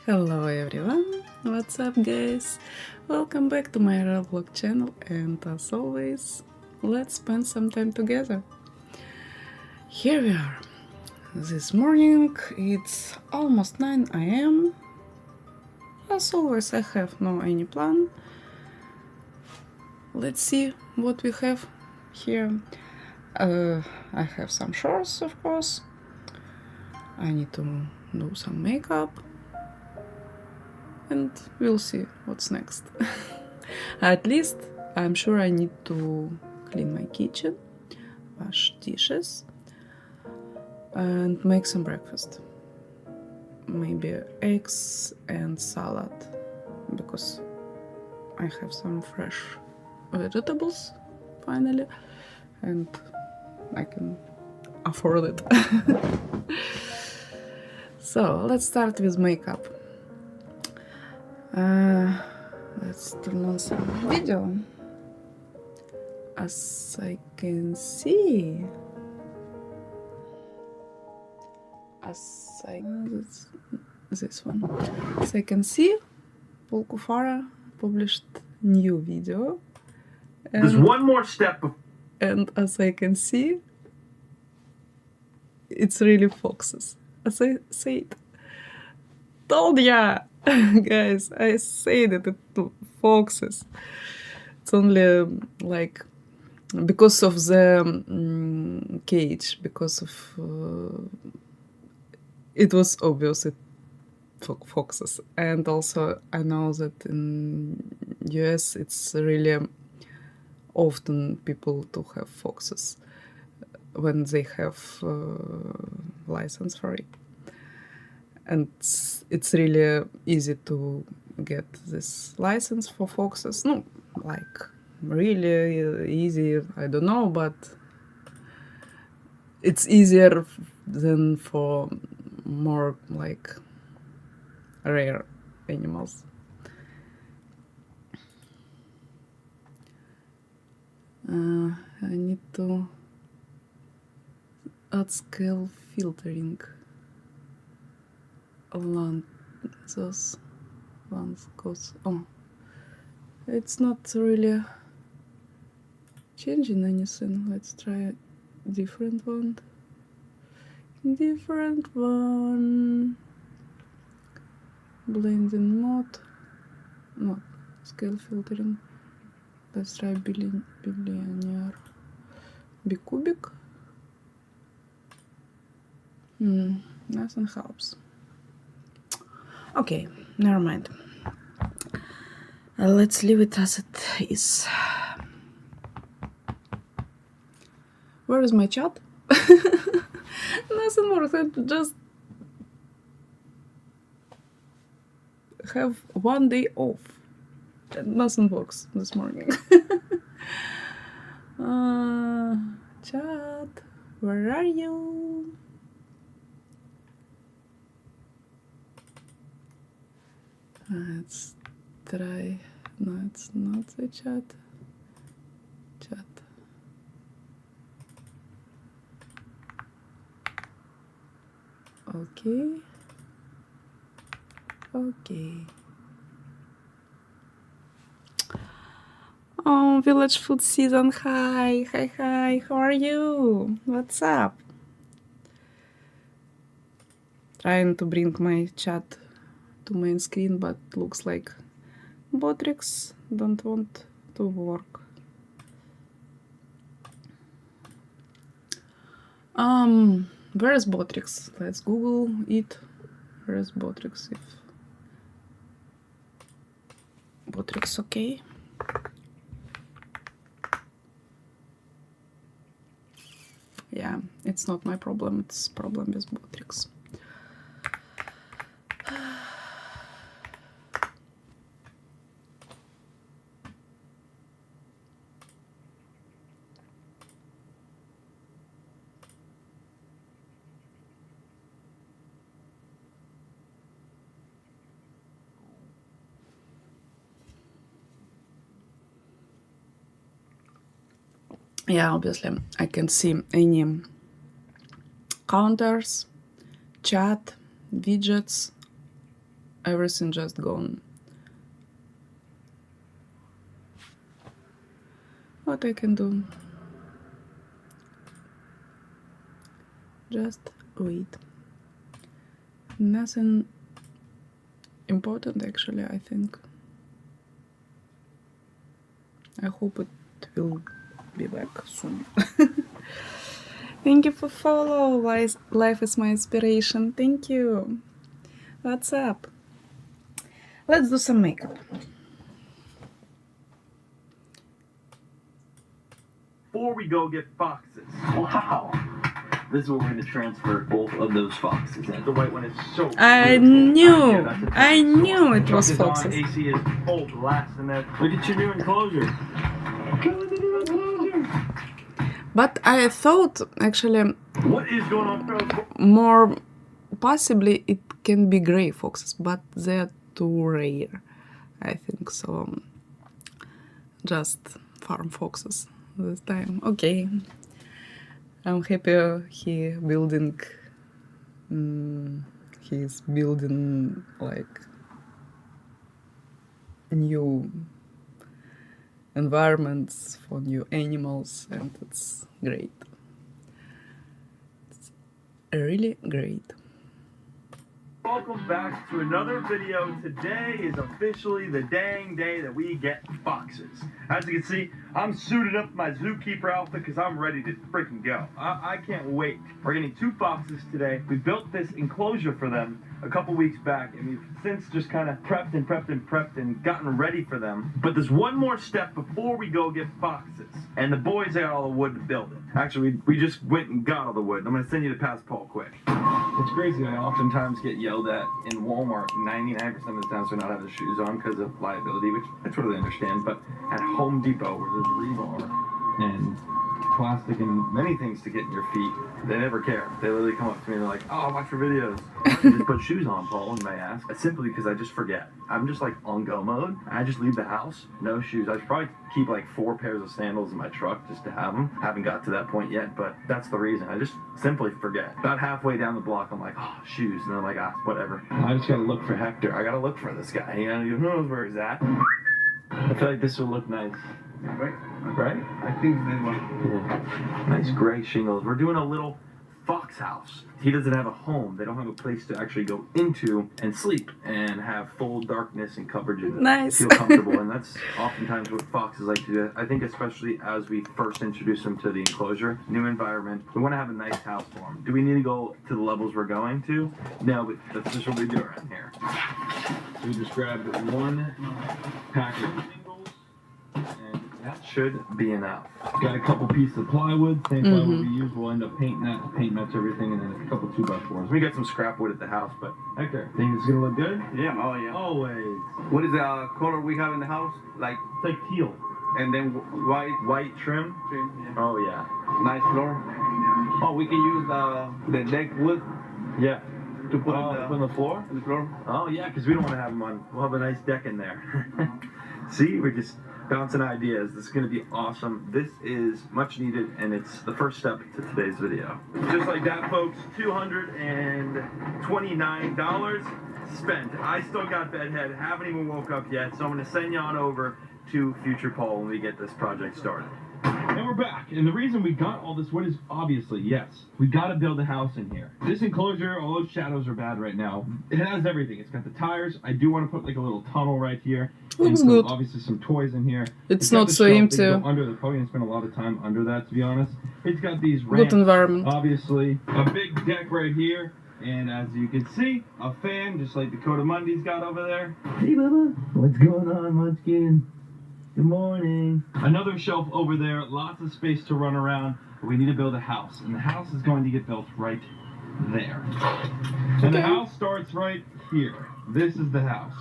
Hello everyone, what's up guys? Welcome back to my vlog channel, and as always, let's spend some time together. Here we are. This morning it's almost 9 a.m. As always, I have no any plan. Let's see what we have here. I have some chores, of course. I need to do some makeup. And we'll see what's next. At least I'm sure I need to clean my kitchen, wash dishes, and make some breakfast. Maybe eggs and salad, because I have some fresh vegetables finally, and I can afford it. So let's start with makeup. Let's turn on some video. As I can see, this one. As I can see, Paul Kufara published new video. There's one more step. And as I can see, it's really foxes. As I said, told ya! Guys, I say that it foxes. It's only like because of the cage, because of it was obvious it foxes, and also I know that in US it's really often people to have foxes when they have license for it. And it's really easy to get this license for foxes. No, like really easy, I don't know, but it's easier than for more like rare animals. I need to add scale filtering. Those ones goes. Oh, it's not really changing anything. Let's try a different one. Blending mode. No, scale filtering. Let's try billionaire. Bicubic. Nothing helps. Okay, never mind. Let's leave it as it is. Where is my chat? Nothing works. I just have one day off. And nothing works this morning. Chat, where are you? Let's try. No, it's not the chat. Chat. Okay. Okay. Oh, village food season. Hi. How are you? What's up? Trying to bring my chat to main screen, but looks like Botrix don't want to work. Where is Botrix? Let's Google it. Where is Botrix? If Botrix okay? Yeah, it's not my problem, it's problem with Botrix. Yeah, obviously I can see any counters, chat, widgets, everything just gone. What I can do? Just wait. Nothing important actually, I think. I hope it will be back soon. Thank you for follow. Life is my inspiration. Thank you. What's up? Let's do some makeup. Before we go get foxes. Wow. This is where we're going to transfer both of those foxes in. The white one is so I knew it was foxes. AC is full blast in there. Look at your new enclosure. But I thought actually What is going on, bro? more possibly it can be gray foxes, but they're too rare, I think. So just farm foxes this time. Okay. I'm happy he's building like new environments for new animals, and it's great. It's really great. Welcome back to another video. Today is officially the dang day that we get foxes. As you can see, I'm suited up in my zookeeper outfit because I'm ready to freaking go. I can't wait. We're getting 2 foxes today. We built this enclosure for them a couple weeks back, and we've since just kind of prepped and gotten ready for them. But there's one more step before we go get foxes. And the boys got all the wood to build it. Actually, we just went and got all the wood. I'm going to send you to pass Paul quick. It's crazy. I oftentimes get yelled at in Walmart 99% of the time for not having the shoes on because of liability, which I totally understand. But at Home Depot, where there's rebar and plastic and many things to get in your feet, they never care. They literally come up to me and they're like, "Oh, I watch your videos." I just put shoes on, Paul, and they ask. Simply because I just forget. I'm just like on go mode. I just leave the house, no shoes. I should probably keep like 4 pairs of sandals in my truck just to have them. Haven't got to that point yet, but that's the reason. I just simply forget. About halfway down the block, I'm like, "Oh, shoes," and I'm like, "Ah, whatever." I just gotta look for Hector. I gotta look for this guy. You know, who knows where he's at? I feel like this will look nice. Right? Right? I think they want. Yeah. Nice gray shingles. We're doing a little fox house. He doesn't have a home. They don't have a place to actually go into and sleep and have full darkness and coverage and Nice. feel comfortable. And that's oftentimes what foxes like to do. I think especially as we first introduce them to the enclosure, new environment, we want to have a nice house for them. Do we need to go to the levels we're going to? No, but that's just what we do around here. So we just grabbed 1 package of shingles, and that should be enough. Got a couple pieces of plywood, same plywood we use. We'll end up painting that, paint match everything, and then a couple 2x4s. We got some scrap wood at the house, but Hector, think it's gonna look good? Yeah, oh yeah. Always. What is the color we have in the house? Like, It's like teal. and then white, White trim? yeah. Oh yeah. Nice floor. Oh, we can use the deck wood Yeah. to put On the floor? in the floor. Oh yeah, because we don't want to have them on. We'll have a nice deck in there. See, we're just bouncing ideas. This is going to be awesome. This is much needed, and it's the first step to today's video. Just like that, folks, $229 spent. I still got bedhead, haven't even woke up yet, so I'm going to send you on over to Future Paul when we get this project started. And we're back, and the reason we got all this wood is obviously, yes, we got to build a house in here. This enclosure, all those shadows are bad right now. It has everything. It's got the tires. I do want to put like a little tunnel right here. Looks And good. Obviously some toys in here. It's got not the so shelf empty. that you go under. They're probably going to spend a lot of time under that, to be honest. It's got these Good ramps, environment. obviously. A big deck right here. And as you can see, a fan, just like Dakota Mundy's got over there. Hey, Bubba. What's going on, Munchkin? Good morning. Another shelf over there, lots of space to run around. But we need to build a house, and the house is going to get built right there. And the house starts right here. This is the house.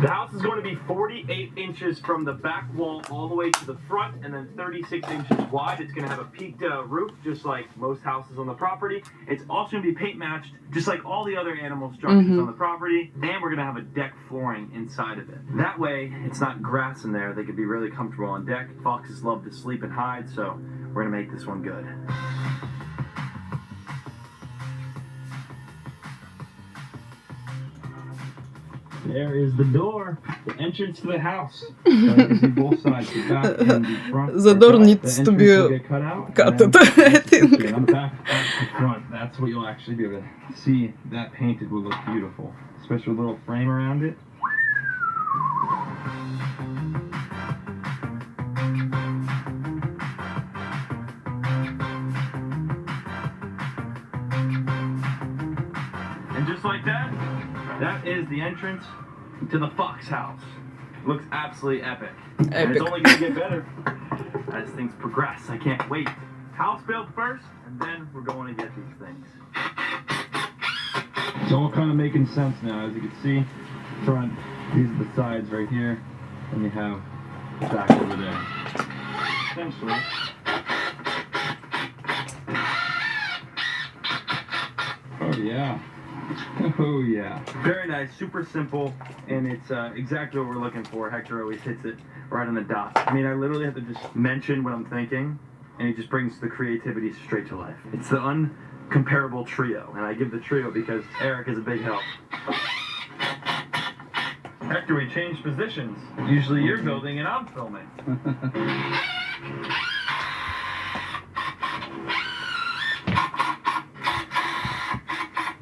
The house is going to be 48 inches from the back wall all the way to the front, and then 36 inches wide. It's going to have a peaked roof, just like most houses on the property. It's also going to be paint matched, just like all the other animal structures on the property. And we're going to have a deck flooring inside of it. That way, it's not grass in there. They can be really comfortable on deck. Foxes love to sleep and hide, so we're going to make this one good. There is the door, the entrance to the house. So you can see both sides, the back and the front. The door The needs to entrance will be get cut out. cut, and then I think. on the back and the front, that's what you'll actually be able to see. That painted will look beautiful, especially with a little frame around it. And just like that, that is the entrance to the Fox house. Looks absolutely epic. And it's only going to get better as things progress. I can't wait. House built first, and then we're going to get these things. It's all kind of making sense now. As you can see, front, these are the sides right here, and you have the back over there. Essentially. Oh yeah. Oh yeah. Very nice, super simple, and it's exactly what we're looking for. Hector always hits it right on the dot. I mean, I literally have to just mention what I'm thinking, and it just brings the creativity straight to life. It's the uncomparable trio, and I give the trio because Eric is a big help. Hector, we changed positions. Usually you're building and I'm filming.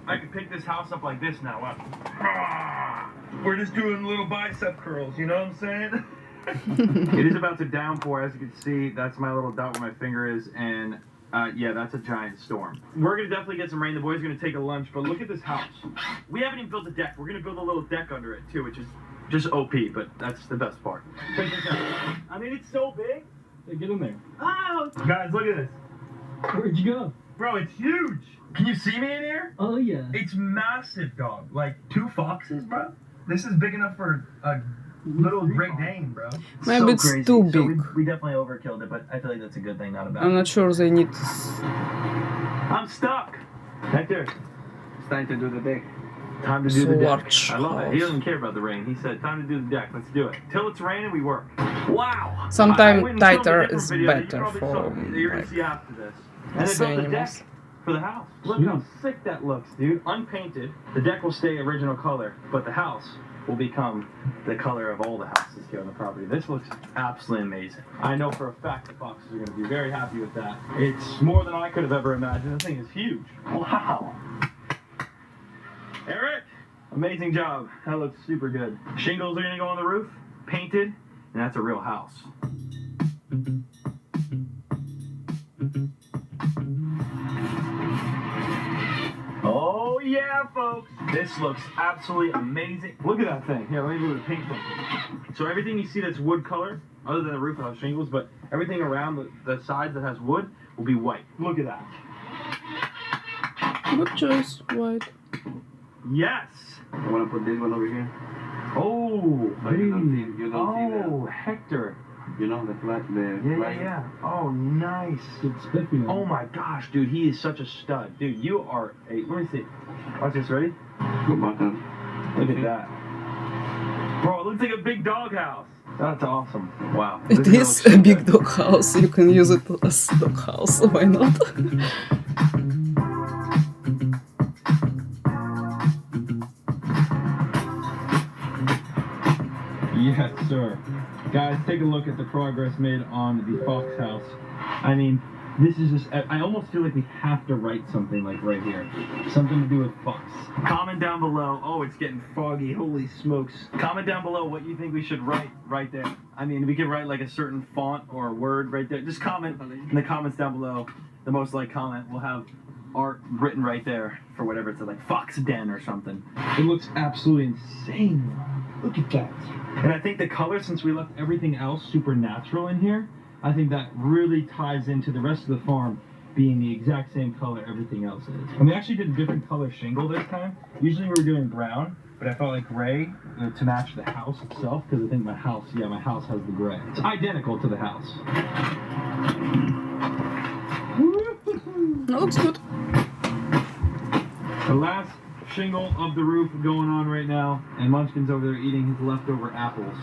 I can pick this house up like this now. Wow. We're just doing little bicep curls, you know what I'm saying? It is about to downpour, as you can see. That's my little dot where my finger is, and yeah, that's a giant storm. We're gonna definitely get some rain. The boys are gonna take a lunch, but look at this house. We haven't even built a deck. We're gonna build a little deck under it too, which is just OP, but that's the best part. Check this out. I mean, it's so big. Hey, get in there. Oh! Guys, look at this. Where'd you go? Bro, it's huge. Can you see me in here? Oh yeah. It's massive, dog. Like 2 foxes, bro. This is big enough for a little Great Dane, bro. Maybe it's crazy. too So big. we definitely overkilled it, but I feel like that's a good thing, not a bad I'm thing. not sure they need. I'm stuck. Hector, It's time to do the deck. time to do the deck. Large I love it. He house. doesn't care about the rain. He said, time to do the deck. Let's do it. Till it's raining, we work. Wow. Sometimes I went and filmed a tighter different is video that you better probably for, saw that you're gonna like, see after this. And the I built the animals. deck for the house. Look how sick that looks, dude. Unpainted. The deck will stay original color, but the house will become the color of all the houses here on the property. This looks absolutely amazing. I know for a fact the foxes are going to be very happy with that. It's more than I could have ever imagined. The thing is huge. Wow. Eric, amazing job. That looks super good. Shingles are going to go on the roof, painted, and that's a real house. Oh yeah, folks! This looks absolutely amazing. Look at that thing. Here, let me do the paint thing. So everything you see that's wood color, other than the roof will have shingles, but everything around the sides that has wood will be white. Look at that. Good choice, white. Yes! I want to put this one over here. Oh! So you don't see Oh, Hector. you know, the flag, Yeah. Oh, nice. It's spiffy. Oh my gosh, dude, he is such a stud. Dude, you are a... Let me see. Watch this, ready? Go button. Look at that. Bro, it looks like a big doghouse. That's awesome. Wow. It This is gonna a look so big good. dog house. You can use it as dog house. Why not? Yes, sir. Guys, take a look at the progress made on the Fox house. I mean, this is just... I almost feel like we have to write something like right here. Something to do with Fox. Comment down below. Oh, it's getting foggy. Holy smokes. Comment down below what you think we should write right there. I mean, we could write like a certain font or a word right there. Just comment in the comments down below. The most liked comment will have art written right there for whatever it's like Fox Den or something. It looks absolutely insane. Look at that. And I think the color, since we left everything else super natural in here, I think that really ties into the rest of the farm being the exact same color everything else is. And we actually did a different color shingle this time. Usually we were doing brown, but I felt like gray to match the house itself, because I think my house has the gray. It's identical to the house. That looks good. The last shingle of the roof going on right now, and Munchkin's over there eating his leftover apples.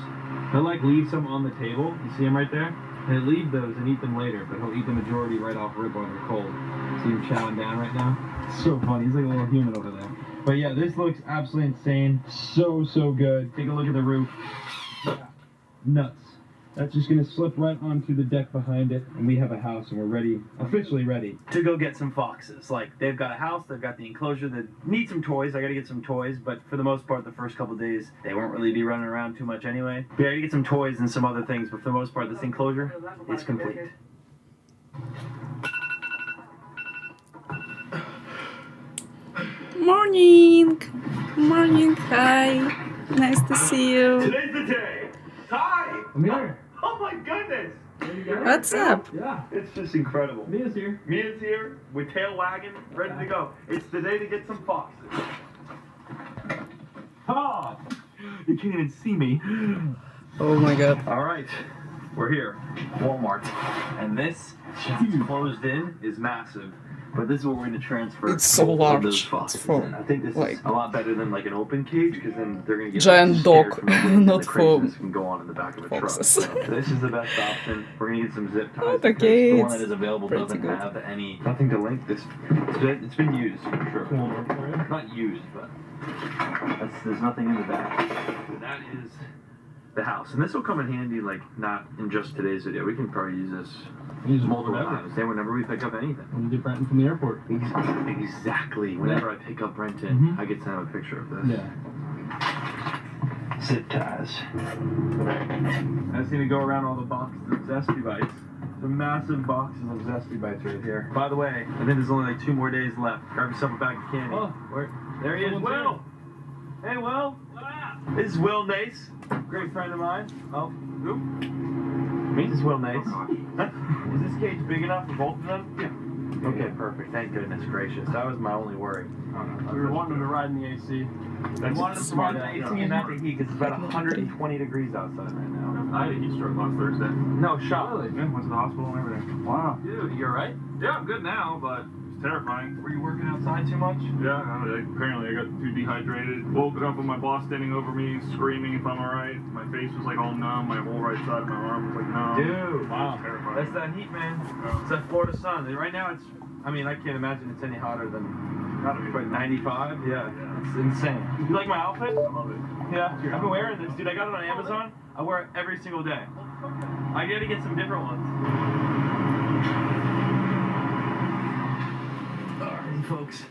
He'll like leave some on the table. You see him right there? He'll leave those and eat them later, but he'll eat the majority right off rip when they're cold. See him chowing down right now? It's so funny. He's like a little human over there. But yeah, this looks absolutely insane. So good. Take a look at the roof. Nuts. That's just gonna slip right onto the deck behind it, and we have a house, and we're ready, officially ready to go get some foxes. Like, they've got a house, they've got the enclosure, they need some toys. I gotta get some toys, but for the most part, the first couple days, they won't really be running around too much anyway. But yeah, I gotta get some toys and some other things, but for the most part, this enclosure is complete. Morning! Morning, hi! Nice to see you. Today's the day. Ty! I'm here. Oh my goodness! What's up? Yeah. It's just incredible. Mia's here. Mia's here with tail wagging, ready to go. It's the day to get some foxes. Oh, you can't even see me. Oh my god. All right, we're here, Walmart, and this, since it's closed in, is massive. But this is what we're going to transfer. It's so all of large. those foxes It's for, in. I think this like, is a lot better than like an open cage, because then they're going to get giant scared dog, from the wind and not the for craziness can go on in the back of a foxes. truck. So this is the best option. We're going to get some zip ties. Oh, because okay, the one it's that is available pretty doesn't good. have nothing to link this. It's been used for sure. Not used, but there's nothing in the back. That is the house, and this will come in handy. Like, not in just today's video. We can probably use this multiple times. Then whenever we pick up anything. When you get Brenton from the airport. Exactly. Whenever I pick up Brenton, I get to have a picture of this. Yeah. Zip ties. I just need to go around all the boxes of Zesty Bites. The massive boxes of Zesty Bites right here. By the way, I think there's only like 2 more days left. Grab yourself a bag of candy. Oh, There he is, someone's Will. Hey, Will. This is Will Nace, great friend of mine. Oh, who? Me? This is Will Nace. Is this cage big enough for both of them? Yeah. Okay, perfect. Thank goodness gracious. That was my only worry. We were wanting to ride in the AC. I wanted to ride the AC and not the heat because it's about 120 degrees outside right now. I had a heat stroke last Thursday. No shot. Yeah, went to the hospital and everything. Wow. Dude, you alright? Yeah, I'm good now, but it's terrifying. Were you working outside too much? Yeah, apparently I got too dehydrated. Woke up with my boss standing over me, screaming if I'm alright. My face was like all numb. My whole right side of my arm was like numb. Dude, Wow. Terrifying. that's that heat, man. It's that Florida sun. Right now it's, I mean, I can't imagine it's any hotter than, what, 95? Yeah. It's insane. You like my outfit? I love it. Yeah. I've been wearing this, dude. I got it on Amazon. I wear it every single day. I gotta get some different ones. Alright, folks.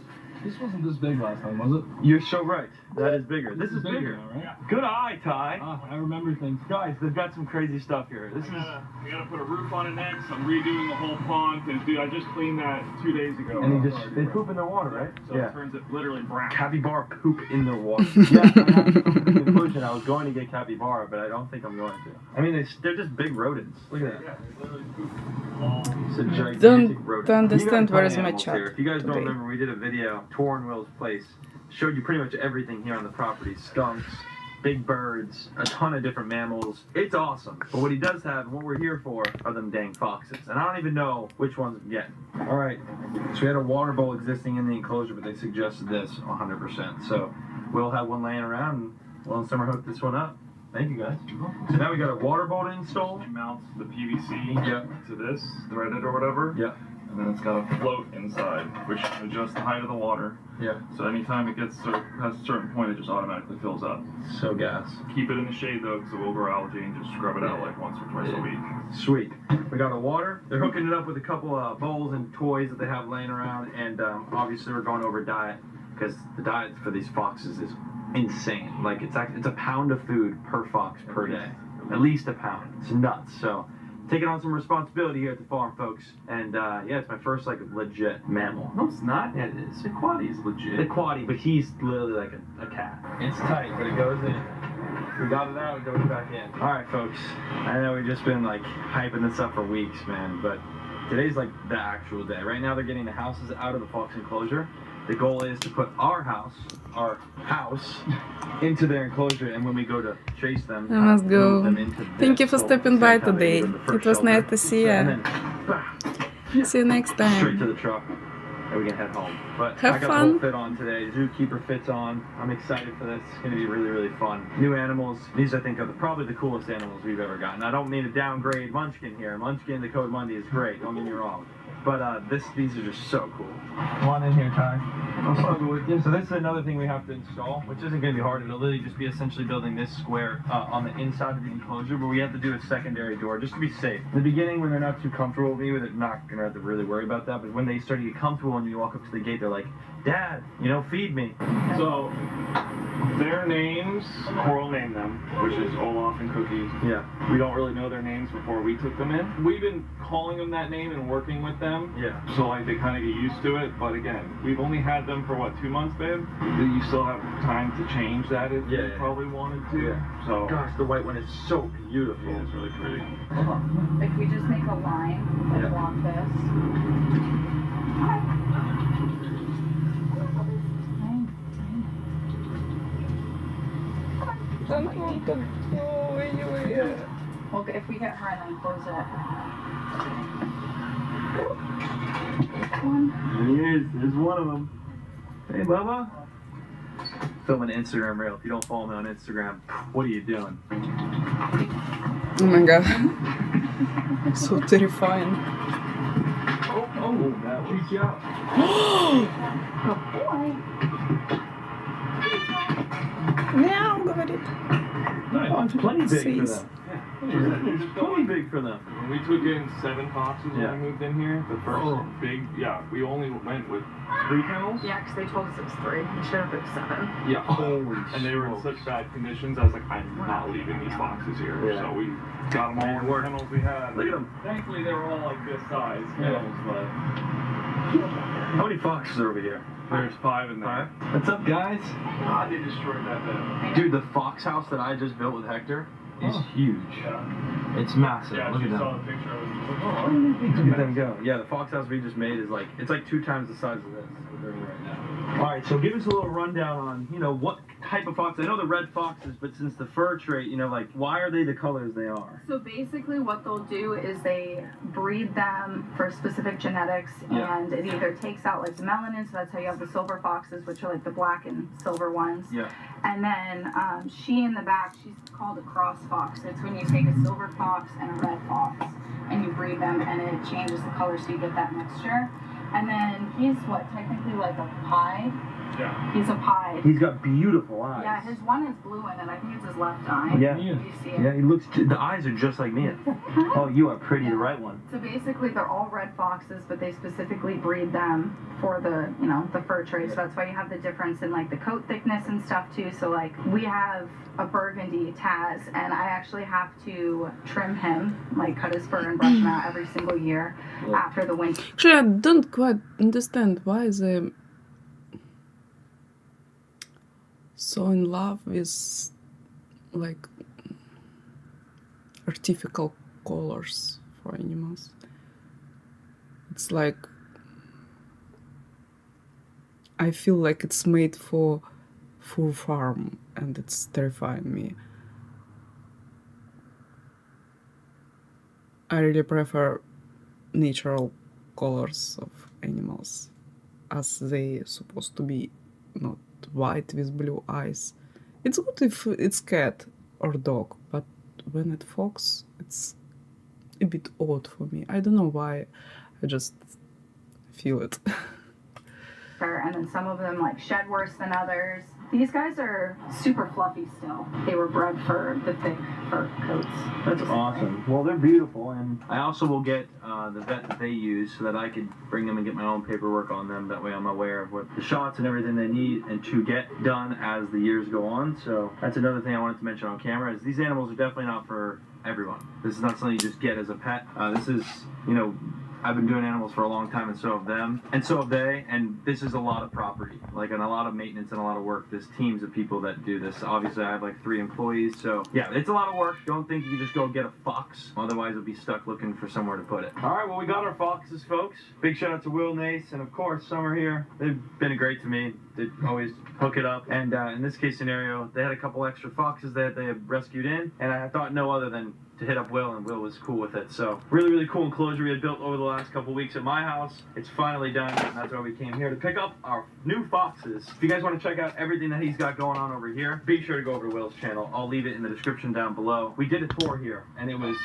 This wasn't this big last time, was it? You're so right. That is bigger. This is bigger. now, right? Good eye, Ty. I remember things. Guys, they've got some crazy stuff here. This is. We gotta put a roof on it next. I'm redoing the whole pond because, dude, I just cleaned that 2 days ago. And they poop in their water, right? So it turns it literally brown. Capybara poop in their water. Yeah, I have to come to the conclusion. I was going to get capybara, but I don't think I'm going to. I mean, they're just big rodents. Look at that. Yeah, they literally poop all. It's a gigantic Don't rodent. understand You got a ton where of is my animals chat here. If you guys don't today. remember, we did a video, tour in Will's place. Showed you pretty much everything here on the property. Skunks, big birds, a ton of different mammals. It's awesome. But what he does have, and what we're here for, are them dang foxes. And I don't even know which ones I'm getting. All right, so we had a water bowl existing in the enclosure, but they suggested this 100%. So we'll have one laying around, and Will and Summer hooked this one up. Thank you, guys. So now we got a water bowl installed. It mounts the PVC Yep. to this, threaded or whatever. Yep. And then it's got a float inside, which adjusts the height of the water. Yep. So anytime it gets past a certain point, it just automatically fills up. So gas. Keep it in the shade though, because it will grow algae, and just scrub it out like once or twice a week. Sweet. We got a water. They're hooking it up with a couple of bowls and toys that they have laying around, and obviously we're going over diet because the diet for these foxes is insane. Like it's a pound of food per fox per day, at least a pound. It's nuts. So taking on some responsibility here at the farm, folks. And yeah, it's my first like legit mammal. No, it's not. Yeah, it is. The quaddy is legit. The quaddy, but he's literally like a cat. It's tight, but it goes in. We got it out, it goes back in. All right, folks. I know we've just been like hyping this up for weeks, man, but today's like the actual day. Right now they're getting the houses out of the fox enclosure. The goal is to put our house into their enclosure, and when we go to chase them, I must go. move them into Thank you for this. stopping So by that's how they today. get in the first It was shelter. nice to see And you. then, bah, See you next straight to time. the truck, and we can head home. But Have I got fun. the whole fit on today. Zookeeper fits on. I'm excited for this. It's going to be really, really fun. New animals. These, I think, are probably the coolest animals we've ever gotten. I don't mean to downgrade Munchkin here. Munchkin, the Code Monday is great. Don't get me wrong. but these are just so cool. Come on in here, Ty. I'll go with you. So this is another thing we have to install, which isn't going to be hard. It'll literally just be essentially building this square on the inside of the enclosure, but we have to do a secondary door just to be safe. In the beginning, when they're not too comfortable with me, they're not going to have to really worry about that, but when they start to get comfortable and you walk up to the gate, they're like, Dad, you know, feed me. So, their names, Coral named them, which is Olaf and Cookie. Yeah. We don't really know their names before we took them in. We've been calling them that name and working with them. Yeah. So like they kind of get used to it. But again, we've only had them for what, 2 months, babe? You still have time to change that if you probably wanted to. Yeah. So. Gosh, the white one is so beautiful. Yeah, it's really pretty. If we just make a line along this. Don't want to go anywhere. Well, if we get her and then close it. One. There he is. There's one of them. Hey, Bubba. Film an Instagram reel. If you don't follow me on Instagram, what are you doing? Oh my god. So terrifying. Oh, that was yeah. Good boy. Мяу, говорит. Oh, it's plenty big for Says. them. It's plenty big for them. When we took in 7 foxes when Yeah. we moved in here, the first we only went with 3 kennels. Yeah, because they told us it was 3. We should have been 7. Yeah. Holy And they were in such bad conditions, I was like, I'm not leaving these foxes here. Yeah. So we got them all in the kennels we had. Look at them. Thankfully, they were all like this size kennels, but How many foxes are over here? there's 5 in there. What's up, guys? God, they destroyed that bed. Dude, the fox house that I just built with Hector is huge. Yeah. It's massive. Yeah, Look she at saw them. the picture. I was just like, Look at them go. Yeah, the fox house we just made is like, it's like 2 times the size of this. We're doing right now. All right, so give us a little rundown on, you know, what type of fox. I know the red foxes, but since the fur trait, you know, like, why are they the colors they are? So basically what they'll do is they breed them for specific genetics, Yeah. and it either takes out like the melanin, so that's how you have the silver foxes, which are like the black and silver ones. Yeah. And then she in the back, she's called a cross fox. It's when you take a silver fox and a red fox and you breed them and it changes the color so you get that mixture. And then he's what, technically like a pie? Yeah. He's a pie. He's got beautiful eyes. Yeah, his one is blue in it. I think it's his left eye. Yeah. You see it? Yeah, he looks, the eyes are just like me. Oh, you are pretty, the right one. So basically, they're all red foxes, but they specifically breed them for the, you know, the fur trade. So that's why you have the difference in like the coat thickness and stuff too. So like we have a burgundy Taz, and I actually have to trim him, like cut his fur and brush him out every single year after the winter. Actually, I don't quite understand why they so in love with like artificial colors for animals. It's like I feel like it's made for fur farm, and it's terrifying me. I really prefer natural colors of animals as they supposed to be, not white with blue eyes. It's good if it's cat or dog, but when it's fox, it's a bit odd for me. I don't know why, I just feel it. And then some of them like shed worse than others. These guys are super fluffy still. They were bred for the thick fur coats. That's awesome. Well, they're beautiful, and I also will get the vet that they use so that I could bring them and get my own paperwork on them. That way I'm aware of what the shots and everything they need and to get done as the years go on. So that's another thing I wanted to mention on camera is these animals are definitely not for everyone. This is not something you just get as a pet. This is, you know, I've been doing animals for a long time, and so have them, and so have they, and this is a lot of property, like, and a lot of maintenance and a lot of work. There's teams of people that do this. Obviously, I have like 3 employees, so yeah, it's a lot of work. Don't think you can just go get a fox, otherwise you'll be stuck looking for somewhere to put it. All right, well, we got our foxes, folks. Big shout out to Will, Nace, and of course, Summer here. They've been great to me. They always hook it up, and in this case scenario, they had a couple extra foxes that they had rescued in, and I thought no other than to hit up Will, and Will was cool with it. So really, really cool enclosure we had built over the last couple weeks at my house. It's finally done, and that's why we came here to pick up our new foxes. If you guys want to check out everything that he's got going on over here, be sure to go over to Will's channel. I'll leave it in the description down below. We did a tour here, and it was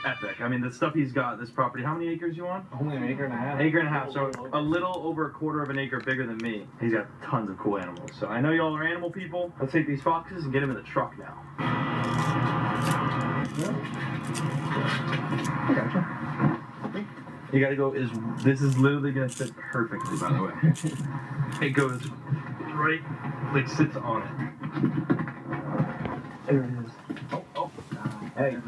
epic. I mean, the stuff he's got, this property, how many acres you on? Only an acre and a half. Acre and a half, so a little over a quarter of an acre bigger than me. He's got tons of cool animals. So I know y'all are animal people. Let's take these foxes and get them in the truck now. I gotcha. You gotta go, this is literally gonna fit perfectly, by the way. It goes right, like sits on it. There it is. Oh. Hey.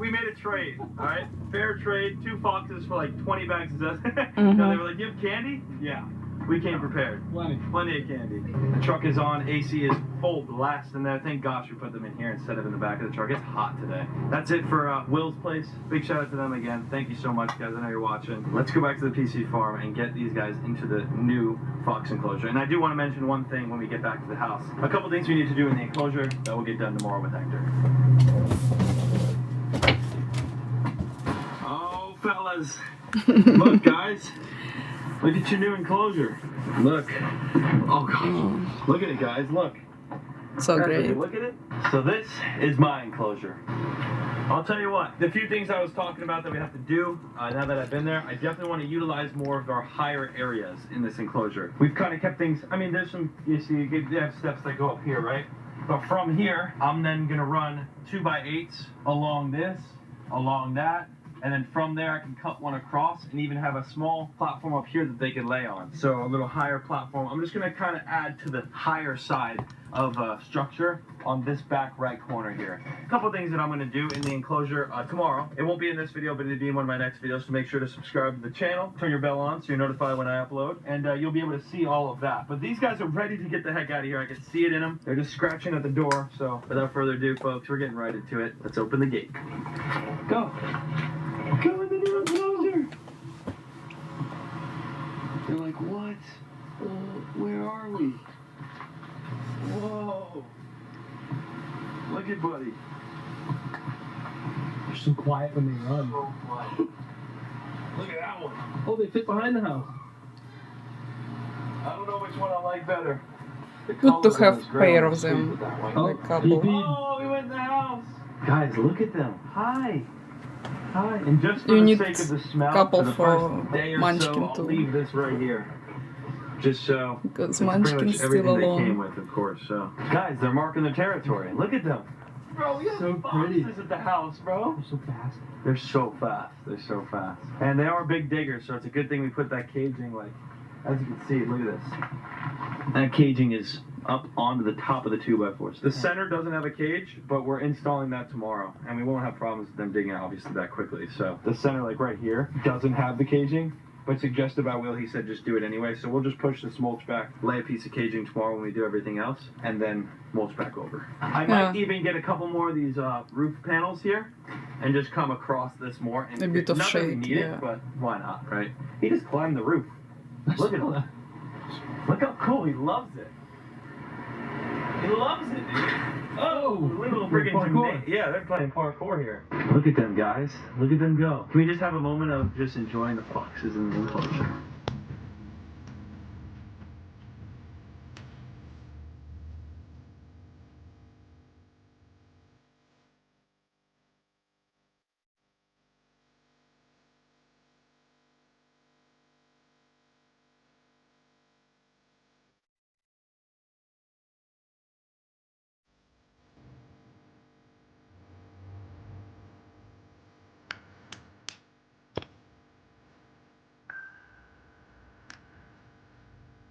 We made a trade, alright? Fair trade, 2 foxes for like 20 bags of zest. No, they were like, you have candy? Yeah. We came prepared. Plenty of candy. The truck is on, AC is full blast in there. Thank gosh we put them in here instead of in the back of the truck. It's hot today. That's it for Will's place. Big shout out to them again. Thank you so much, guys. I know you're watching. Let's go back to the PC farm and get these guys into the new fox enclosure. And I do want to mention one thing when we get back to the house. A couple things we need to do in the enclosure that will get done tomorrow with Hector. Oh, fellas. Look, guys. Look at your new enclosure. Look. Oh gosh. Look at it, guys. Look. So great. Look at it. So this is my enclosure. I'll tell you what, the few things I was talking about that we have to do, now that I've been there, I definitely want to utilize more of our higher areas in this enclosure. We've kind of kept things, I mean, there's some, you see, you have steps that go up here, right? But from here, I'm then going to run 2x8s along this, along that, and then from there I can cut one across and even have a small platform up here that they can lay on. So a little higher platform. I'm just going to kind of add to the higher side of structure on this back right corner here. A couple things that I'm going to do in the enclosure tomorrow. It won't be in this video, but it'll be in one of my next videos, so make sure to subscribe to the channel, turn your bell on so you're notified when I upload, and you'll be able to see all of that. But these guys are ready to get the heck out of here. I can see it in them. They're just scratching at the door. So without further ado, folks, we're getting right into it. Let's open the gate. Go. Go in the new enclosure. They're like, what? Where are we? Whoa. Look at Buddy. They're so quiet when they run. So quiet. Look at that one. Oh, they fit behind the house. I don't know which one I like better. Good to have pair of them, like couple. Oh, we went in the house. Guys, look at them. Hi. Hi. And just for You the need sake of the smell, couple for the for first day or Munchkin so, I'll too. leave this right here. Just so Because it's pretty Munchkin's much still everything they came alone. with, of course. So, guys, they're marking their territory. Look at them. Bro, we have So pretty. foxes at the house, bro. They're so fast. They're so fast. They're so fast. And they are big diggers, so it's a good thing we put that caging, like, as you can see, look at this. That caging is up onto the top of the 2x4s. The center doesn't have a cage, but we're installing that tomorrow. And we won't have problems with them digging out, obviously, that quickly. So the center, like right here, doesn't have the caging. But suggested by Will, he said just do it anyway. So we'll just push this mulch back, lay a piece of caging tomorrow when we do everything else, and then mulch back over. I might even get a couple more of these roof panels here and just come across this more. And A bit of not that we shade, need yeah. it, but why not, right? He just climbed the roof. Look at him. Look how cool. He loves it. He loves it, dude. Oh, little friggin' parkour. Yeah, they're playing parkour here. Look at them, guys. Look at them go. Can we just have a moment of just enjoying the foxes in the enclosure?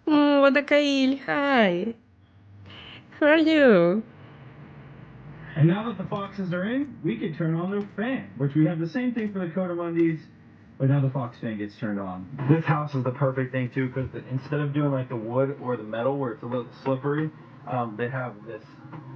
Oh, Dakail, hi. How are you? And now that the foxes are in, we can turn on the fan, which we have the same thing for the Cotamundis, but now the fox fan gets turned on. This house is the perfect thing too, because instead of doing like the wood or the metal where it's a little slippery, they have this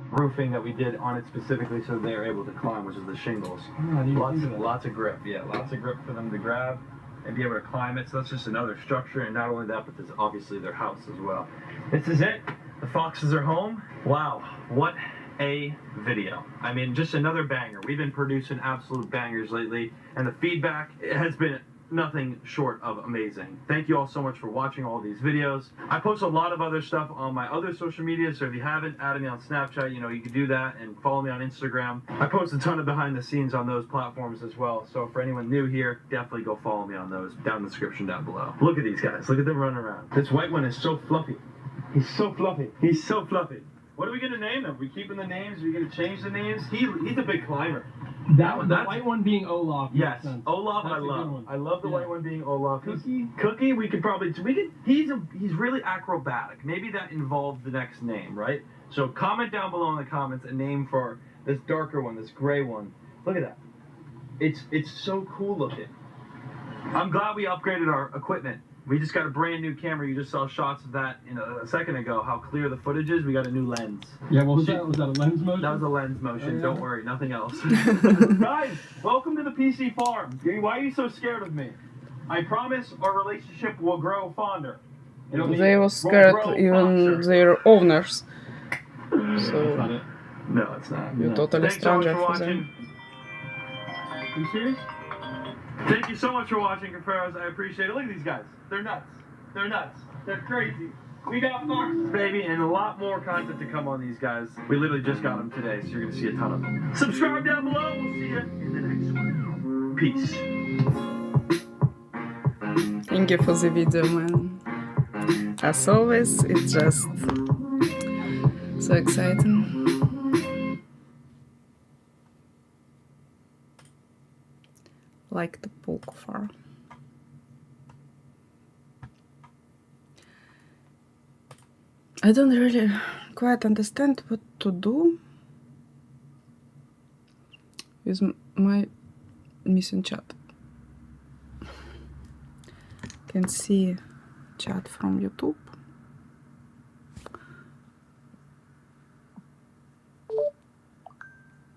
roofing that we did on it specifically so they're able to climb, which is the shingles. Lots of grip, yeah, lots of grip for them to grab and be able to climb it. So that's just another structure, and not only that, but there's obviously their house as well. This is it. The foxes are home. Wow, what a video. I mean, just another banger. We've been producing absolute bangers lately, and the feedback has been nothing short of amazing. Thank you all so much for watching all these videos. I post a lot of other stuff on my other social media, so if you haven't added me on Snapchat, you know, you can do that, and follow me on Instagram. I post a ton of behind the scenes on those platforms as well, so for anyone new here, definitely go follow me on those down in the description down below. Look at these guys. Look at them running around. This white one is so fluffy. He's so fluffy. He's so fluffy. What are we gonna name him? We keeping the names? We gonna change the names? He's a big climber. The white one being Olaf. Yes, makes sense. Olaf. That's I a good love. one. I love the Yeah. white one being Olaf. Cookie. Cookie. We could. He's really acrobatic. Maybe that involved the next name, right? So comment down below in the comments a name for this darker one, this gray one. Look at that. It's so cool looking. I'm glad we upgraded our equipment. We just got a brand new camera. You just saw shots of that a second ago. How clear the footage is. We got a new lens. Yeah, what was that? Was that a lens motion? That was a lens motion. Oh, yeah. Don't worry, nothing else. Guys, welcome to the PC farm. Why are you so scared of me? I promise our relationship will grow fonder. They were scared even their owners. That's So not it. No, it's not. you're totally Thanks so much stranger for for them. watching. Are you serious? Thank you so much for watching, Conferros. I appreciate it. Look at these guys. They're nuts. They're nuts. They're crazy. We got foxes, baby, and a lot more content to come on these guys. We literally just got them today, so you're going to see a ton of them. Subscribe down below. We'll see you in the next one. Peace. Thank you for the video, man. As always, it's just so exciting. Like the bulk far. I don't really quite understand what to do with my missing chat. Can see chat from YouTube.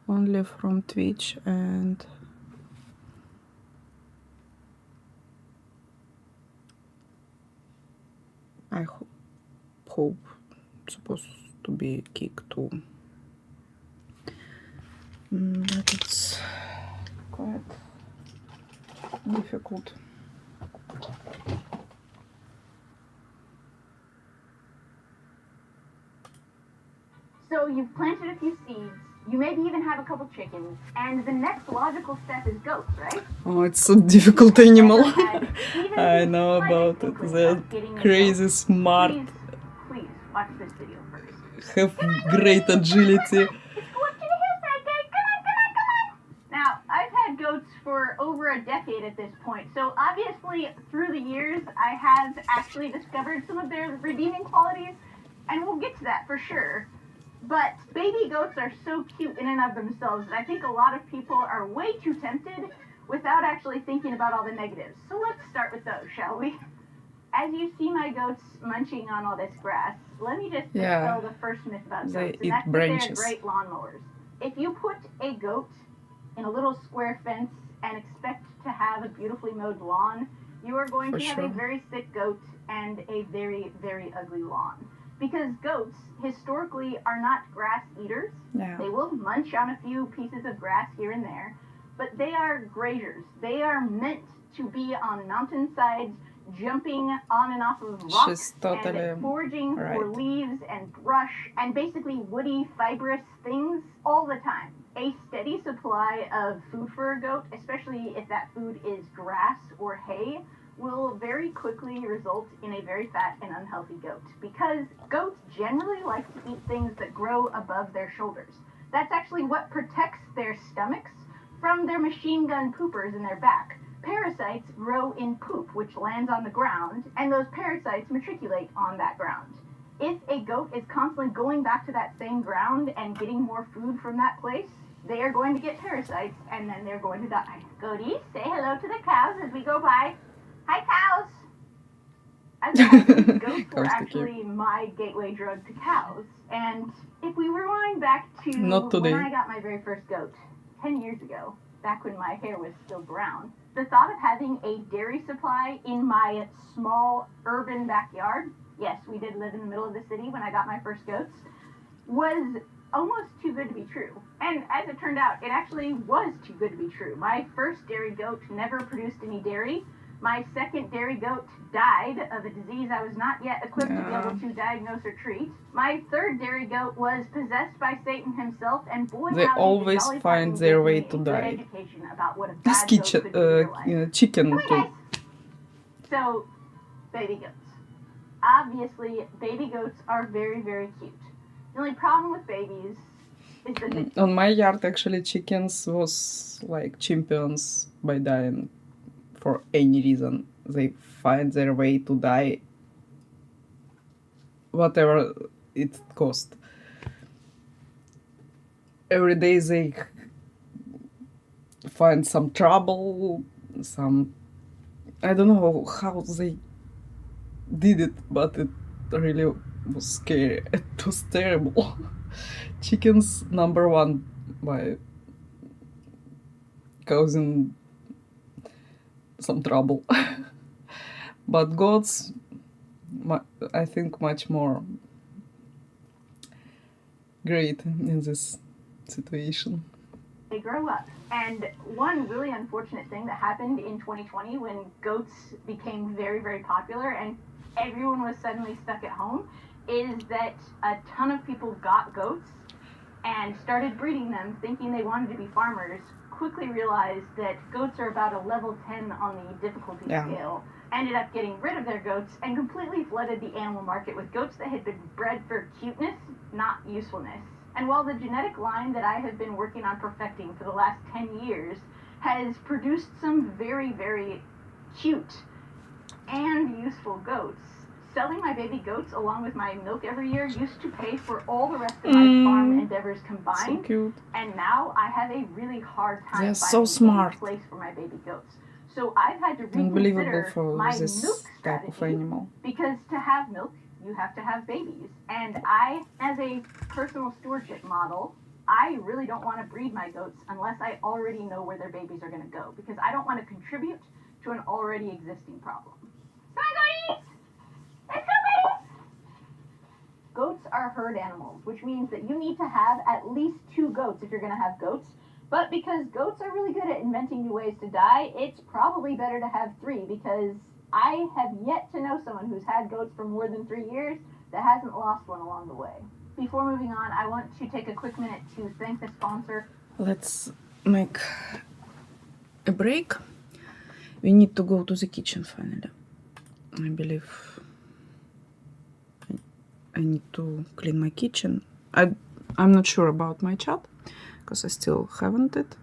Only from Twitch and I hope it's supposed to be kicked too. But it's quite difficult. So you've planted a few seeds, you maybe even have a couple chickens, and the next logical step is goats, right? Oh, it's so difficult animal. Even I the know about slightest it. inkling They're of getting a crazy goat. smart, Please watch this video first. have great agility. Let's go up to the hillside, guys. Come on. Now, I've had goats for over a decade at this point, so obviously through the years I have actually discovered some of their redeeming qualities, and we'll get to that for sure. But baby goats are so cute in and of themselves that I think a lot of people are way too tempted without actually thinking about all the negatives. So let's start with those, shall we? As you see my goats munching on all this grass, let me just dispel the first myth about They goats, eat and that's that branches. they're great lawnmowers. If you put a goat in a little square fence and expect to have a beautifully mowed lawn, you are going For to have sure. a very sick goat and a very, very ugly lawn. Because goats, historically, are not grass eaters. Yeah. They will munch on a few pieces of grass here and there, but they are grazers. They are meant to be on mountainsides, jumping on and off of rocks She's totally and foraging for right. leaves and brush and basically woody, fibrous things all the time. A steady supply of food for a goat, especially if that food is grass or hay, will very quickly result in a very fat and unhealthy goat, because goats generally like to eat things that grow above their shoulders. That's actually what protects their stomachs from their machine gun poopers in their back. Parasites grow in poop, which lands on the ground, and those parasites matriculate on that ground. If a goat is constantly going back to that same ground and getting more food from that place, they are going to get parasites, and then they're going to die. Goaties, say hello to the cows as we go by. Hi, cows! As I mentioned, goats were Cows to actually my gateway drug to cows. And if we rewind back to Not today. when I got my very first goat, 10 years ago, back when my hair was still brown, the thought of having a dairy supply in my small urban backyard, yes, we did live in the middle of the city when I got my first goats, was almost too good to be true. And as it turned out, it actually was too good to be true. My first dairy goat never produced any dairy. My second dairy goat died of a disease I was not yet equipped to be able to diagnose or treat. My third dairy goat was possessed by Satan himself, and boy, They howdy, always Dolly find Parton their gave way me to a good die. education about what a This bad goat could do in your life. chicken Come on, too. guys. So, baby goats. Obviously, baby goats are very, very cute. The only problem with babies is that they On my yard, actually, chickens was like champions by dying for any reason. They find their way to die, whatever it cost. Every day they find some trouble, some... I don't know how they did it, but it really was scary. It was terrible. Chickens number one by causing some trouble. But goats, I think, much more great in this situation. they grow up. And one really unfortunate thing that happened in 2020 when goats became very, very popular and everyone was suddenly stuck at home is that a ton of people got goats and started breeding them thinking they wanted to be farmers, quickly realized that goats are about a level 10 on the difficulty scale, ended up getting rid of their goats and completely flooded the animal market with goats that had been bred for cuteness, not usefulness. And while the genetic line that I have been working on perfecting for the last 10 years has produced some very, very cute and useful goats, selling my baby goats along with my milk every year used to pay for all the rest of my farm endeavors combined. So cute. And now I have a really hard time They're finding so smart. a place for my baby goats. So I've had to Unbelievable reconsider for my this milk type of strategy animal. because to have milk, you have to have babies. And I, as a personal stewardship model, I really don't want to breed my goats unless I already know where their babies are going to go because I don't want to contribute to an already existing problem. Come on, goaties! Let's go, babies! Goats are herd animals, which means that you need to have at least 2 goats if you're going to have goats. But because goats are really good at inventing new ways to die, it's probably better to have 3 because I have yet to know someone who's had goats for more than 3 years that hasn't lost one along the way. Before moving on, I want to take a quick minute to thank the sponsor. Let's make a break. We need to go to the kitchen finally. I believe I need to clean my kitchen. I'm not sure about my chat because I still haven't it.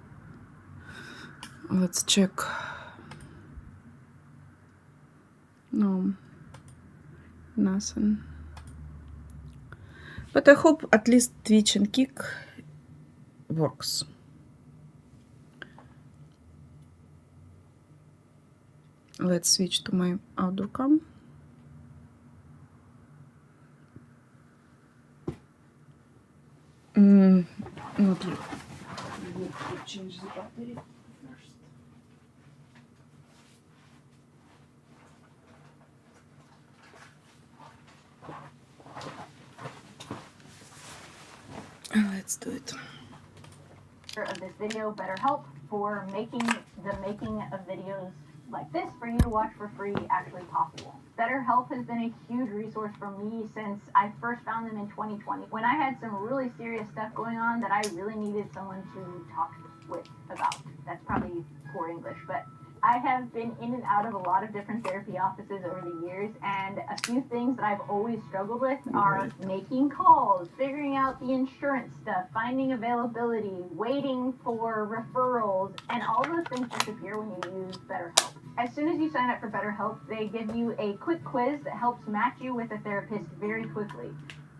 Let's check. No, nothing. But I hope at least Twitch and Kick works. Let's switch to my outdoor cam. Not yet. I need to change the battery first. Let's do it. Of this video, BetterHelp, for making the making of videos like this for you to watch for free actually possible. BetterHelp has been a huge resource for me since I first found them in 2020 when I had some really serious stuff going on that I really needed someone to talk with about. That's probably poor English, but I have been in and out of a lot of different therapy offices over the years, and a few things that I've always struggled with are making calls, figuring out the insurance stuff, finding availability, waiting for referrals, and all those things disappear when you use BetterHelp. As soon as you sign up for BetterHelp, they give you a quick quiz that helps match you with a therapist very quickly.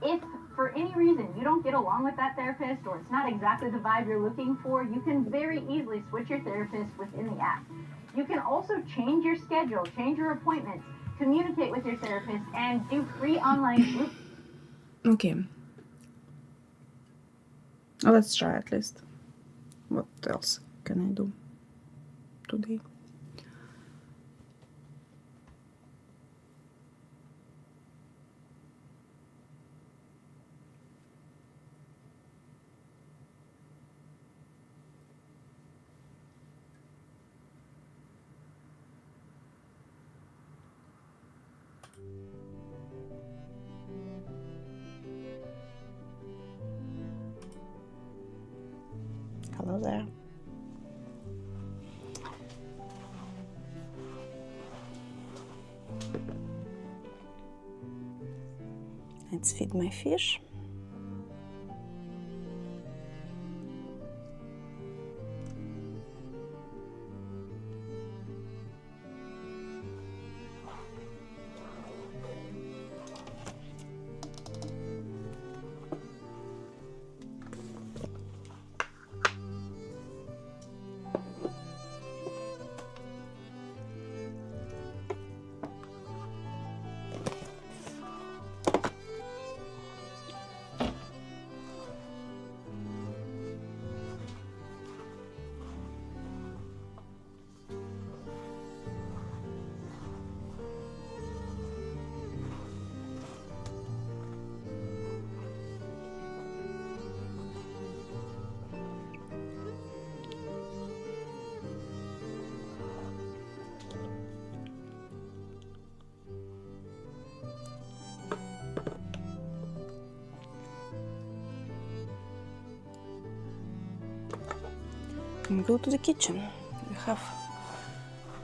If for any reason you don't get along with that therapist or it's not exactly the vibe you're looking for, you can very easily switch your therapist within the app. You can also change your schedule, change your appointments, communicate with your therapist, and do free online group. Okay. Let's try at least. What else can I do today? Hello there. Let's feed my fish. And go to the kitchen. We have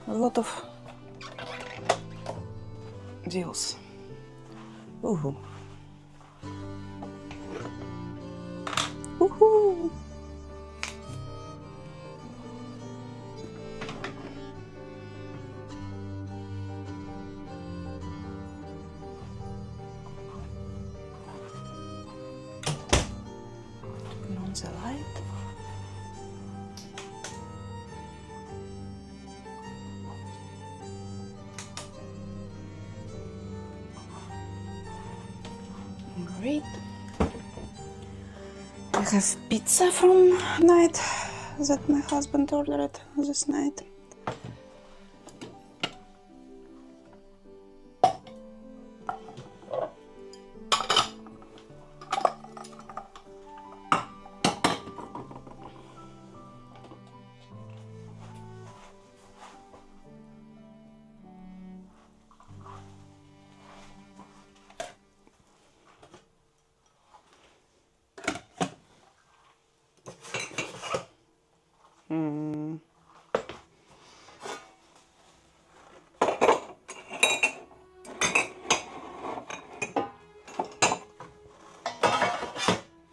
a lot of deals. Woohoo! Woohoo! Turn on the light. Great. I have pizza from night that my husband ordered this night.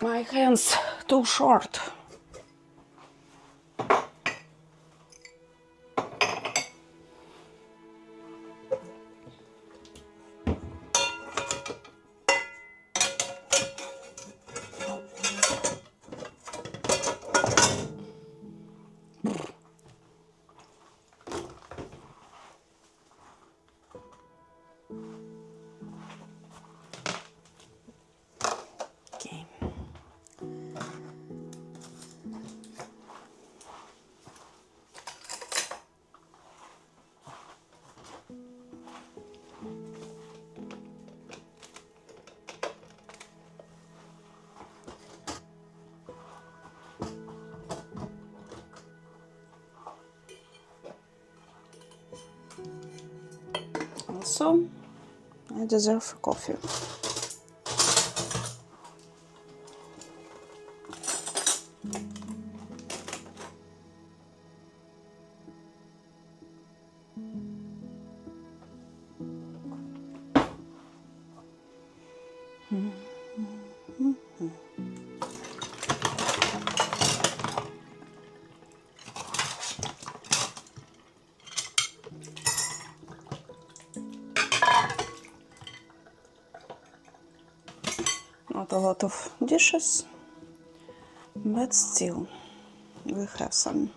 My hands too short. Okay. Also, I deserve coffee. Not a lot of dishes, but still we have some.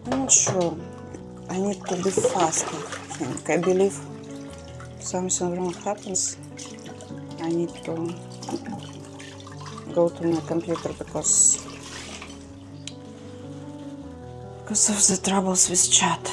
I'm not sure. I need to be fast, I think. I believe something wrong happens. I need to go to my computer because of the troubles with chat.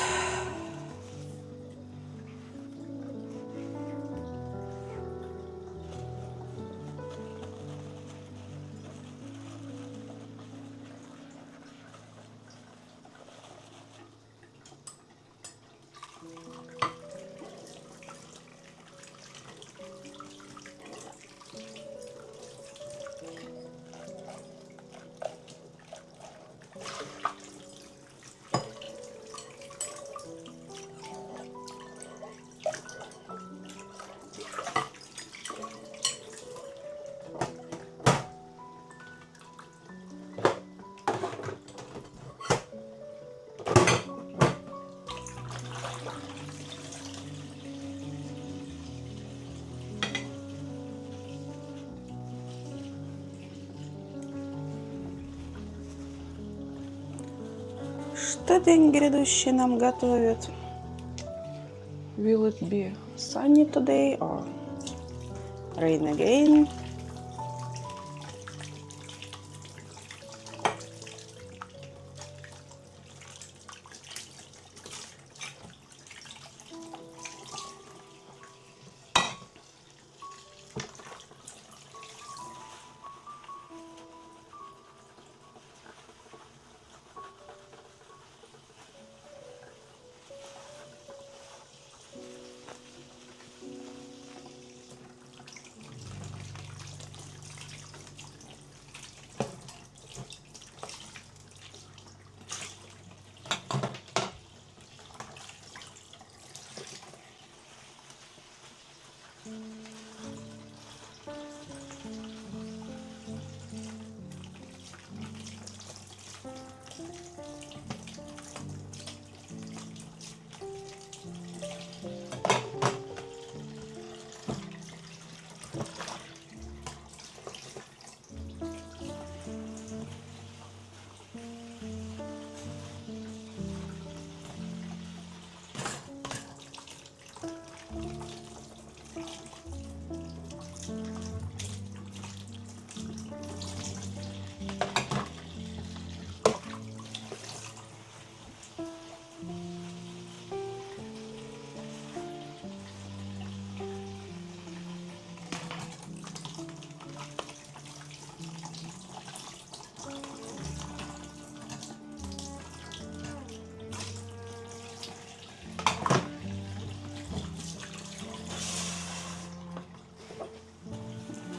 Что день грядущий нам готовит? Will it be sunny today or rain again?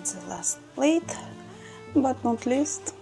The last plate, but not least.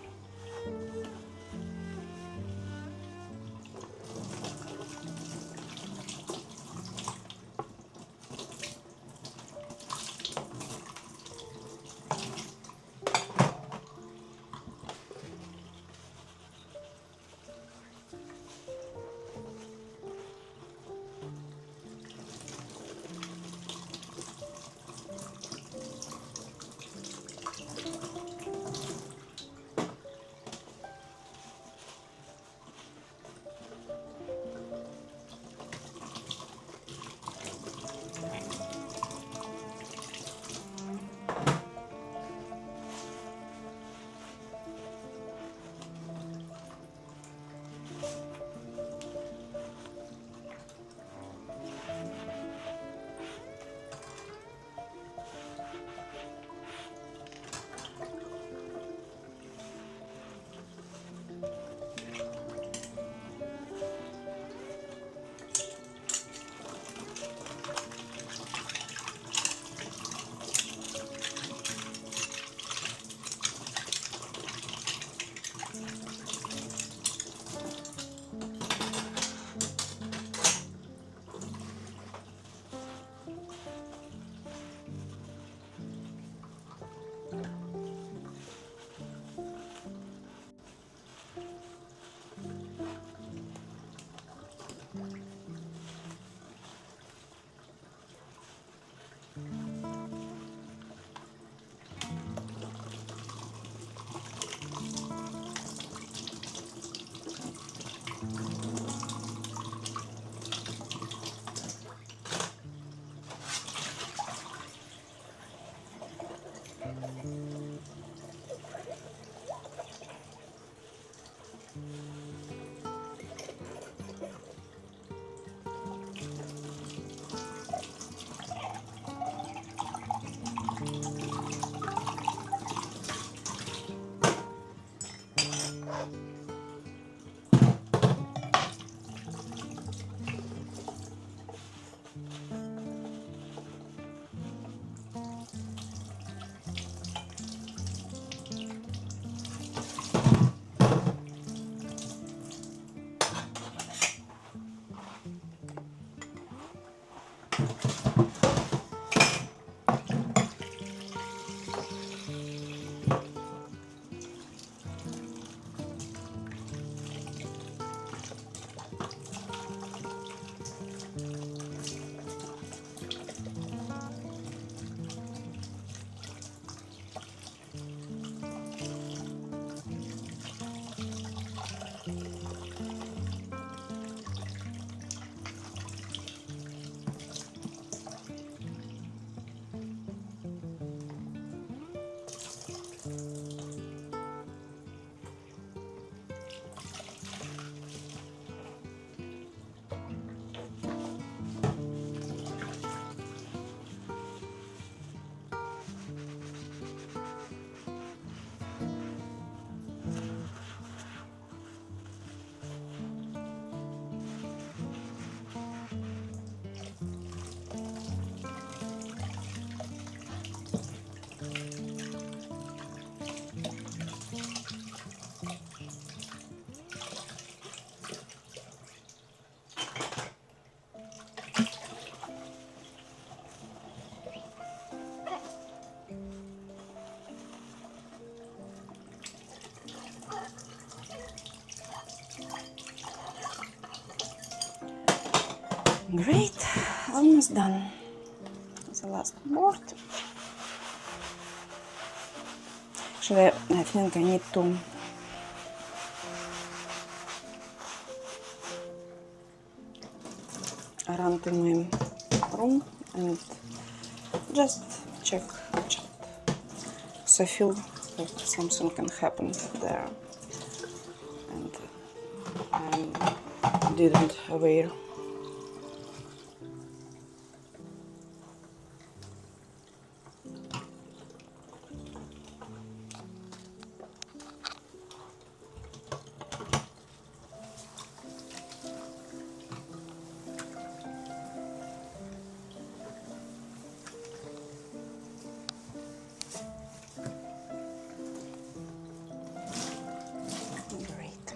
Great, almost done. The last board. Actually, I think I need to run to my room and just check chat. So I feel like something can happen there, and I didn't aware. Great.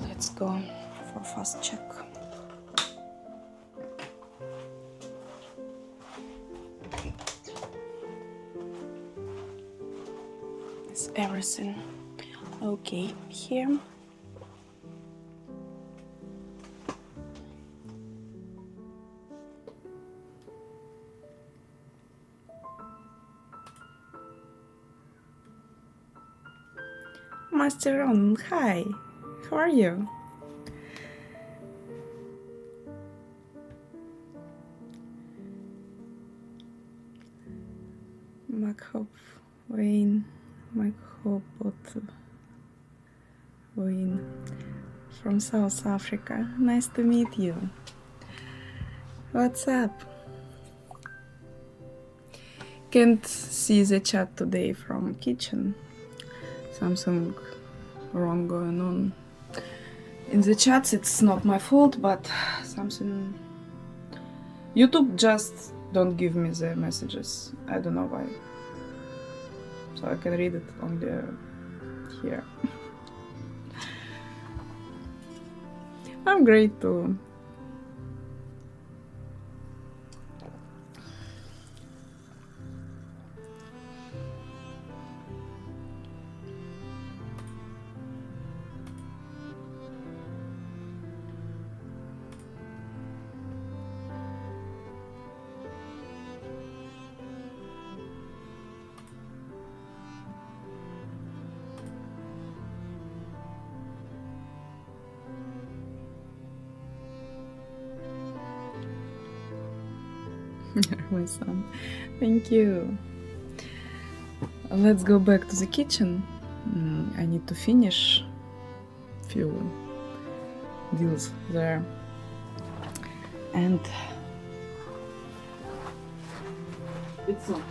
Let's go for a fast check. Is everything okay here? Master Ron, hi, how are you? Makhop Wayne, Wayne from South Africa. Nice to meet you. What's up? Can't see the chat today from kitchen. Something wrong going on in the chats. It's not my fault, but something. YouTube just don't give me the messages. I don't know why. So I can read it only here. I'm great too. My son, thank you. Let's go back to the kitchen. I need to finish few deals there, and it's on.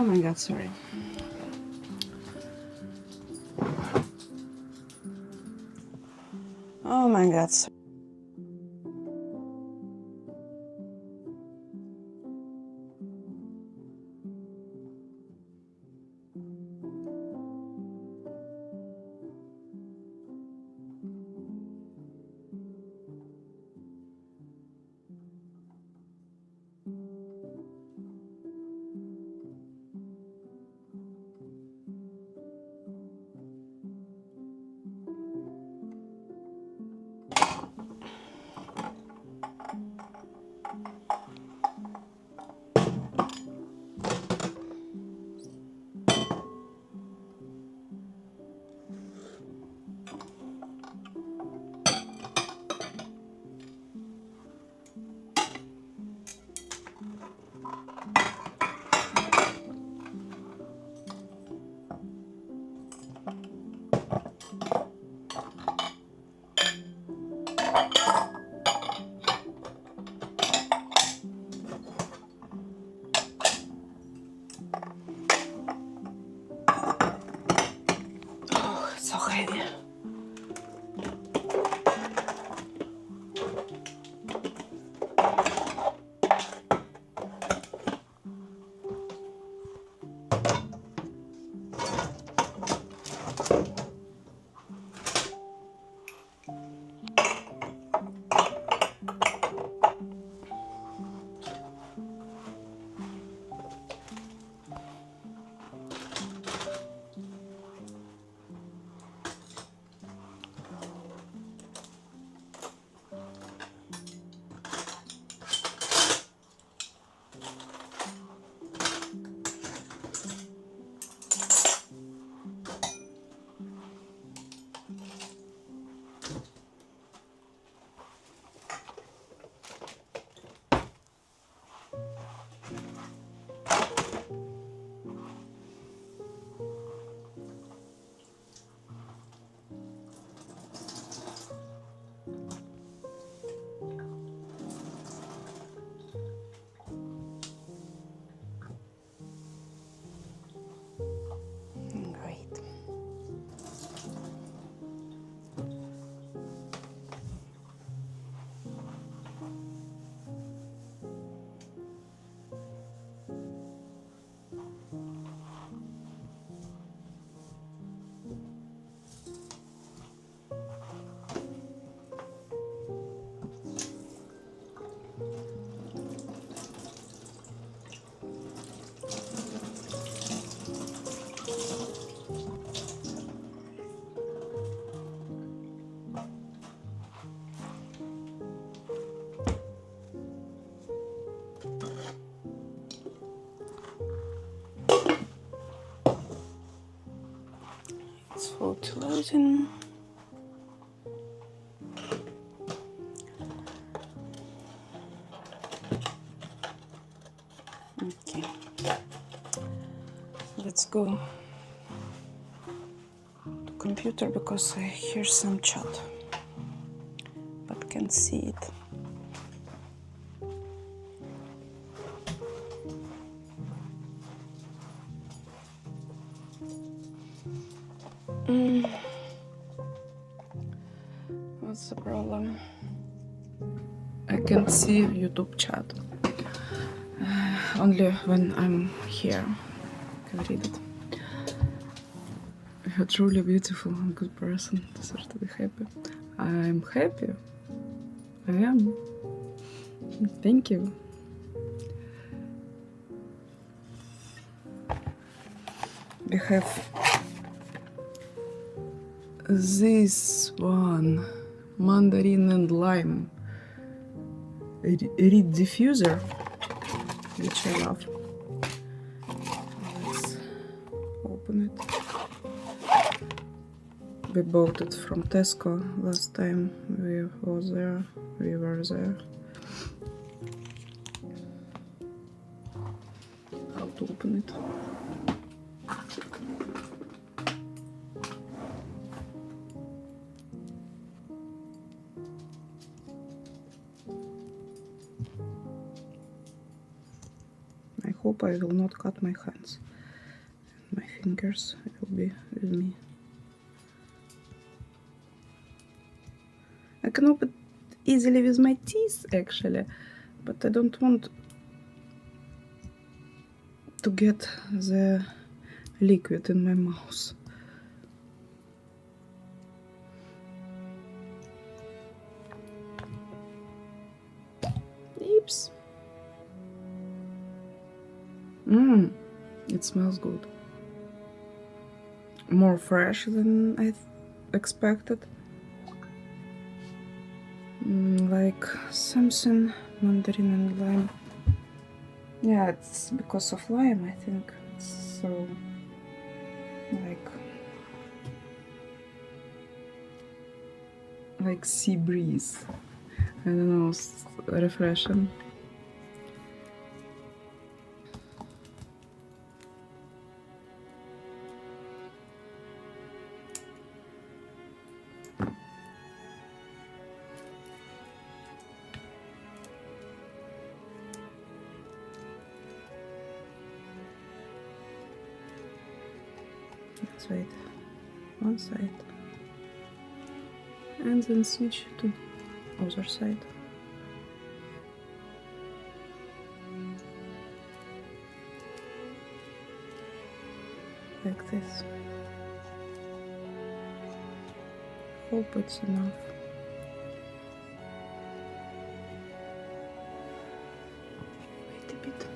my god, sorry. Oh my god. So heavy. Great. It's food loading. Okay, let's go to computer because I hear some chat, but can't see it. What's the problem? I can see YouTube chat only when I'm here. I can read it. You're truly beautiful and good person. Deserve to be happy. I'm happy. I am. Thank you. We have this one, mandarin and lime reed diffuser, which I love. Let's open it. We bought it from Tesco last time we were there. How to open it? I hope I will not cut my hands. fingers will be with me. I can open it easily with my teeth actually, but I don't want to get the liquid in my mouth. Oops. It smells good. More fresh than I expected. Like something mandarin and lime. Yeah, it's because of lime, I think. It's so like sea breeze. I don't know, it's refreshing. Let's wait one side and then switch to other side. Like this. Hope it's enough. Wait a bit.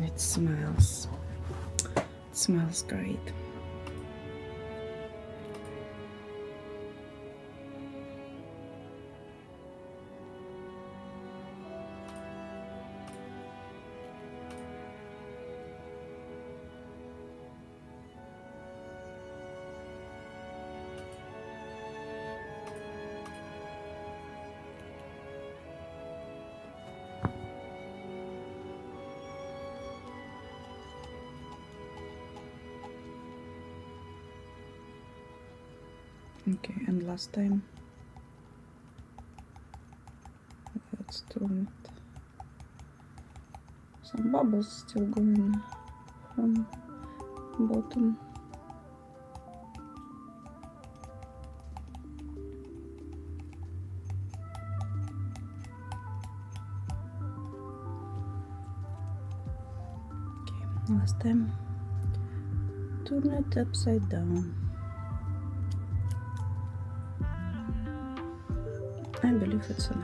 It smells great. Okay, and last time let's turn it. Some bubbles still going from bottom. Okay, last time turn it upside down. I believe it's enough.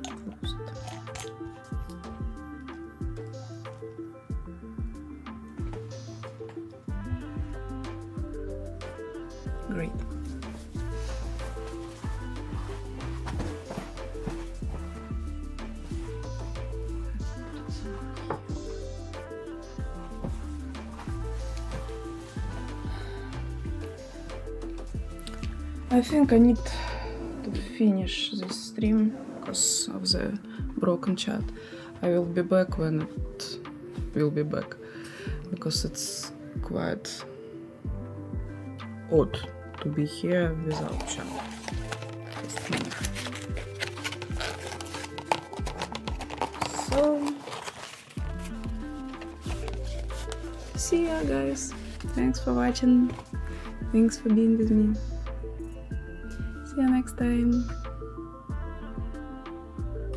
Closed. Great. I think I need to finish this stream because of the broken chat. I will be back when it will be back, because it's quite odd to be here without chat. So, see ya guys. Thanks for watching. Thanks for being with me. See you next time.